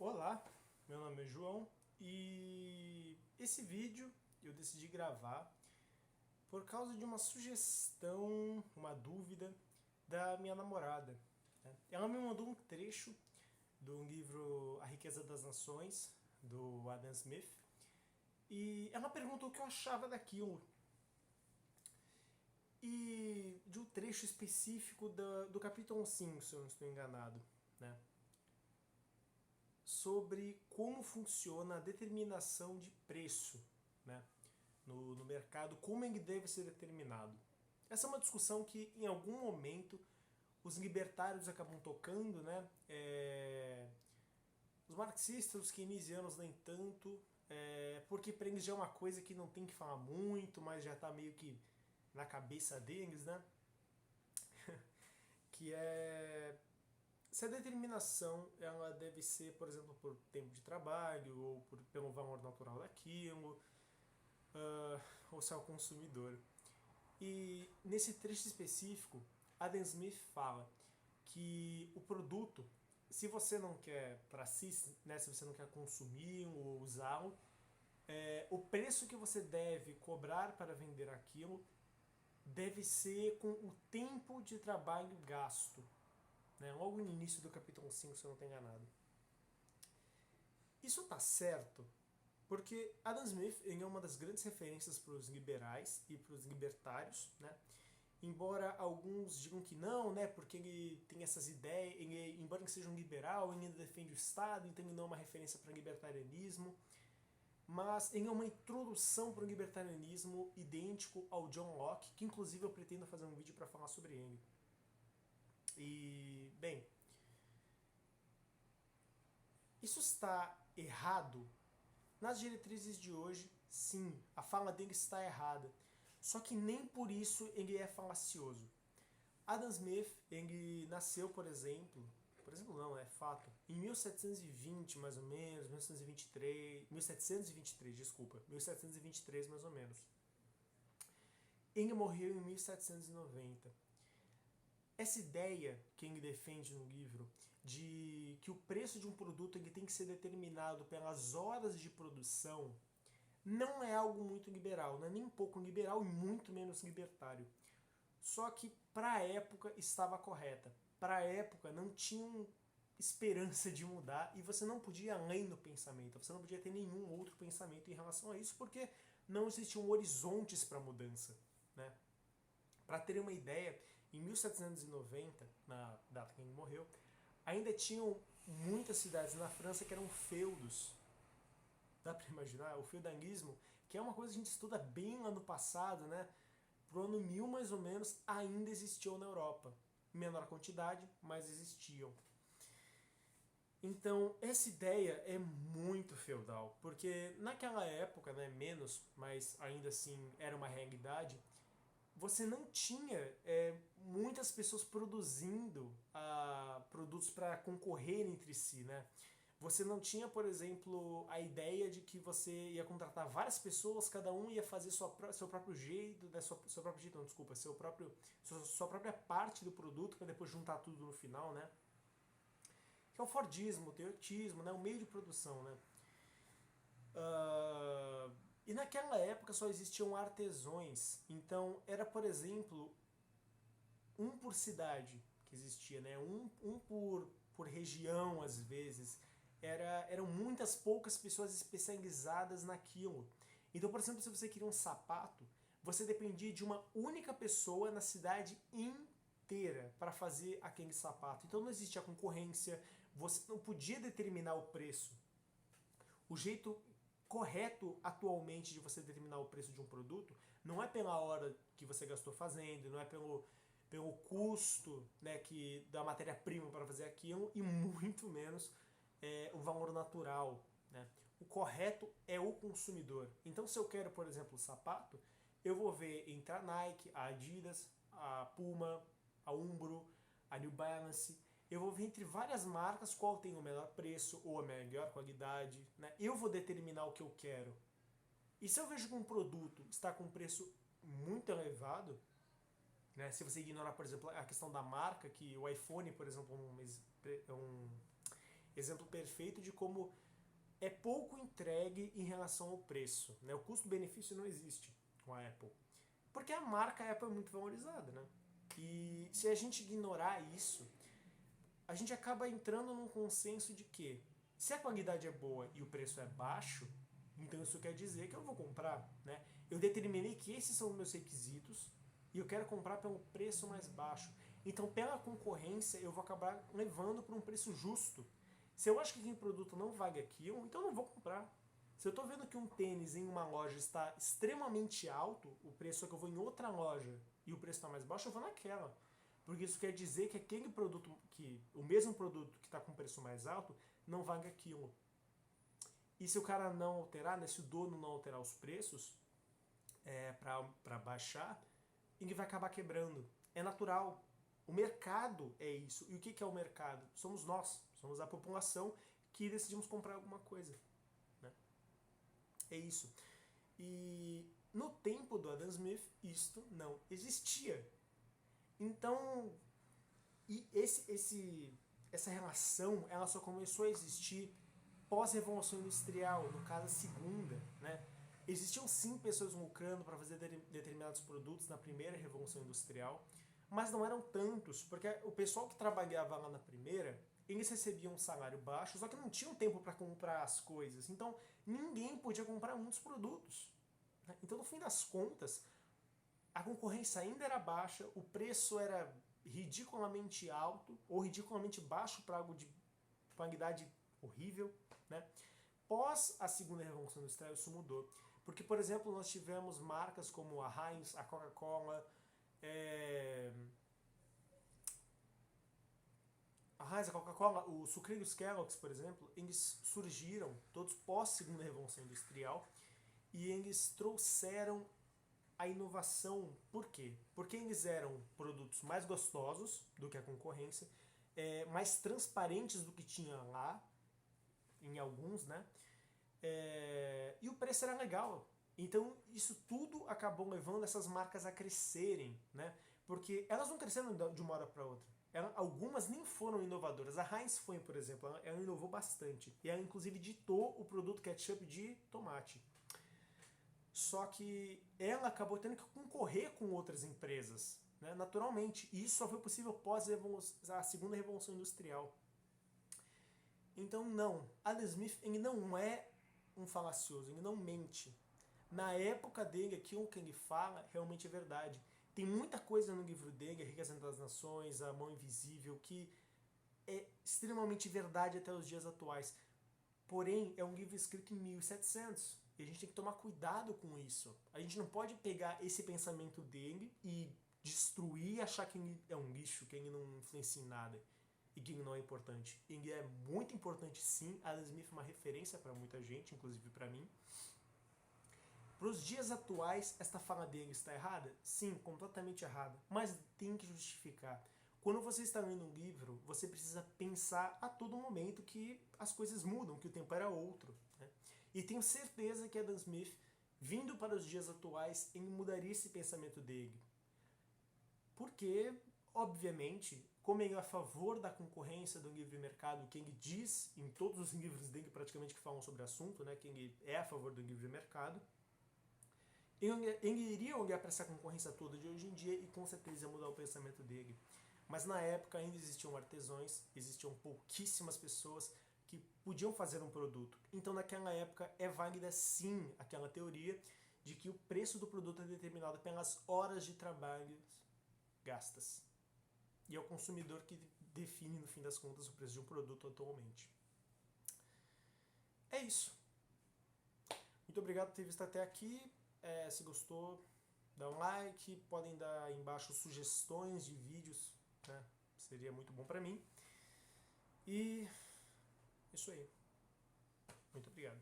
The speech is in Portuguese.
Olá, meu nome é João e esse vídeo eu decidi gravar por causa de uma sugestão, uma dúvida da minha namorada, né? Ela me mandou um trecho do livro A Riqueza das Nações, do Adam Smith, e ela perguntou o que eu achava daquilo. E de um trecho específico do capítulo 5, se eu não estou enganado, né? Sobre como funciona a determinação de preço, né, no mercado, como ele deve ser determinado. Essa é uma discussão que em algum momento os libertários acabam tocando, né? Os marxistas, os keynesianos nem tanto, porque para eles já é uma coisa que não tem que falar muito, mas já está meio que na cabeça deles, né? Que é se a determinação ela deve ser, por exemplo, por tempo de trabalho ou pelo valor natural daquilo, ou se é o consumidor. E nesse trecho específico, Adam Smith fala que o produto, se você não quer para si, né, se você não quer consumir ou usá-lo, o preço que você deve cobrar para vender aquilo deve ser com o tempo de trabalho gasto, né, logo no início do capítulo 5, se eu não estou enganado. Isso está certo? Porque Adam Smith ele é uma das grandes referências para os liberais e para os libertários, né? Embora alguns digam que não, né? Porque ele tem essas ideias, embora ele seja um liberal, ele ainda defende o Estado, então ele não é uma referência para o libertarianismo. Mas ele é uma introdução para o libertarianismo idêntico ao John Locke, que inclusive eu pretendo fazer um vídeo para falar sobre ele. E, bem, isso está errado? Nas diretrizes de hoje, sim, a fala dele está errada. Só que nem por isso ele é falacioso. Adam Smith, ele nasceu, por exemplo não, é fato, em 1720 mais ou menos, 1723, 1723, desculpa, 1723 mais ou menos. Ele morreu em 1790. Essa ideia que ele defende no livro de que o preço de um produto ele tem que ser determinado pelas horas de produção não é algo muito liberal, não é nem um pouco liberal e muito menos libertário. Só que para a época estava correta. Para a época não tinham esperança de mudar e você não podia ir além do pensamento, você não podia ter nenhum outro pensamento em relação a isso porque não existiam horizontes para mudança, né? Para terem uma ideia, em 1790, na data que ele morreu, ainda tinham muitas cidades na França que eram feudos. Dá para imaginar? O feudalismo, que é uma coisa que a gente estuda bem lá no passado, né? Pro ano 1000 mais ou menos, ainda existiu na Europa. Em menor quantidade, mas existiam. Então, essa ideia é muito feudal, porque naquela época, né, menos, mas ainda assim era uma realidade, você não tinha muitas pessoas produzindo produtos para concorrer entre si, né? Você não tinha, por exemplo, a ideia de que você ia contratar várias pessoas, cada um ia fazer seu próprio jeito, né? Seu próprio jeito, não, desculpa, sua própria parte do produto para depois juntar tudo no final, né? Que é o Fordismo, o Toyotismo, né? O meio de produção, né? E naquela época só existiam artesões. Então era, por exemplo, um por cidade que existia, né? Um por região, às vezes. Eram muitas poucas pessoas especializadas naquilo. Então, por exemplo, se você queria um sapato, você dependia de uma única pessoa na cidade inteira para fazer aquele sapato. Então não existia concorrência, você não podia determinar o preço. O jeito correto atualmente de você determinar o preço de um produto não é pela hora que você gastou fazendo, não é pelo custo, né, da matéria-prima para fazer aquilo e muito menos o valor natural, né? O correto é o consumidor. Então, se eu quero, por exemplo, sapato, eu vou ver entre a Nike, a Adidas, a Puma, a Umbro, a New Balance. Eu vou ver entre várias marcas qual tem o melhor preço ou a melhor qualidade, né? Eu vou determinar o que eu quero. E se eu vejo que um produto está com um preço muito elevado, né? Se você ignorar, por exemplo, a questão da marca, que o iPhone, por exemplo, é um Exemplo perfeito de como é pouco entregue em relação ao preço, né? O custo-benefício não existe com a Apple. Porque a marca Apple é muito valorizada, né? E se a gente ignorar isso, a gente acaba entrando num consenso de que se a qualidade é boa e o preço é baixo, então isso quer dizer que eu vou comprar, né? Eu determinei que esses são os meus requisitos e eu quero comprar pelo preço mais baixo. Então, pela concorrência, eu vou acabar levando para um preço justo. Se eu acho que aquele produto não vale aquilo, então eu não vou comprar. Se eu estou vendo que um tênis em uma loja está extremamente alto, o preço é que eu vou em outra loja e o preço está mais baixo, eu vou naquela. Porque isso quer dizer que aquele produto, que o mesmo produto que está com preço mais alto, não vale aquilo. E se o cara não alterar, né, se o dono não alterar os preços para baixar, ele vai acabar quebrando. É natural. O mercado é isso. E o que é o mercado? Somos nós, somos a população que decidimos comprar alguma coisa. Né? É isso. E no tempo do Adam Smith, isto não existia. Então, essa relação ela só começou a existir pós-revolução industrial, no caso a segunda. Né? Existiam sim pessoas lucrando para fazer determinados produtos na primeira revolução industrial, mas não eram tantos, porque o pessoal que trabalhava lá na primeira, eles recebiam um salário baixo, só que não tinham tempo para comprar as coisas. Então ninguém podia comprar muitos produtos. Né? Então, no fim das contas, a concorrência ainda era baixa, o preço era ridiculamente alto ou ridiculamente baixo para algo de qualidade horrível. Né? Pós a segunda revolução industrial isso mudou. Porque, por exemplo, nós tivemos marcas como a Heinz, a Coca-Cola, a Coca-Cola, o sucrilhos Kellogg's, por exemplo, eles surgiram todos pós segunda revolução industrial e eles trouxeram a inovação. Por quê? Porque eles eram produtos mais gostosos do que a concorrência, mais transparentes do que tinha lá, em alguns, né? E o preço era legal. Então isso tudo acabou levando essas marcas a crescerem, né? Porque elas não cresceram de uma hora para outra. Algumas nem foram inovadoras. A Heinz foi, por exemplo, ela inovou bastante. E ela inclusive ditou o produto ketchup de tomate. Só que ela acabou tendo que concorrer com outras empresas, né, naturalmente. E isso só foi possível pós a segunda revolução industrial. Então não, Adam Smith ele não é um falacioso, ele não mente. Na época dele, aquilo que ele fala realmente é verdade. Tem muita coisa no livro dele, A Riqueza das Nações, A Mão Invisível, que é extremamente verdade até os dias atuais. Porém, é um livro escrito em 1700. E a gente tem que tomar cuidado com isso. A gente não pode pegar esse pensamento dele e destruir e achar que ele é um lixo, que ele não influencia em nada e que ele não é importante. Ele é muito importante sim. Adam Smith é uma referência para muita gente, inclusive para mim. Para os dias atuais, esta fala dele está errada? Sim, completamente errada. Mas tem que justificar. Quando você está lendo um livro, você precisa pensar a todo momento que as coisas mudam, que o tempo era outro. Né? E tenho certeza que Adam Smith, vindo para os dias atuais, ele mudaria esse pensamento dele. Porque, obviamente, como ele é a favor da concorrência do livre mercado, que ele diz em todos os livros dele praticamente que falam sobre o assunto, né, que ele é a favor do livre mercado, ele iria olhar para essa concorrência toda de hoje em dia e com certeza ia mudar o pensamento dele. Mas na época ainda existiam artesãos, existiam pouquíssimas pessoas que podiam fazer um produto. Então naquela época é válida sim aquela teoria de que o preço do produto é determinado pelas horas de trabalho gastas. E é o consumidor que define no fim das contas o preço de um produto atualmente. É isso. Muito obrigado por ter visto até aqui. Se gostou, dá um like, podem dar aí embaixo sugestões de vídeos, né? Seria muito bom para mim. E isso aí. Muito obrigado.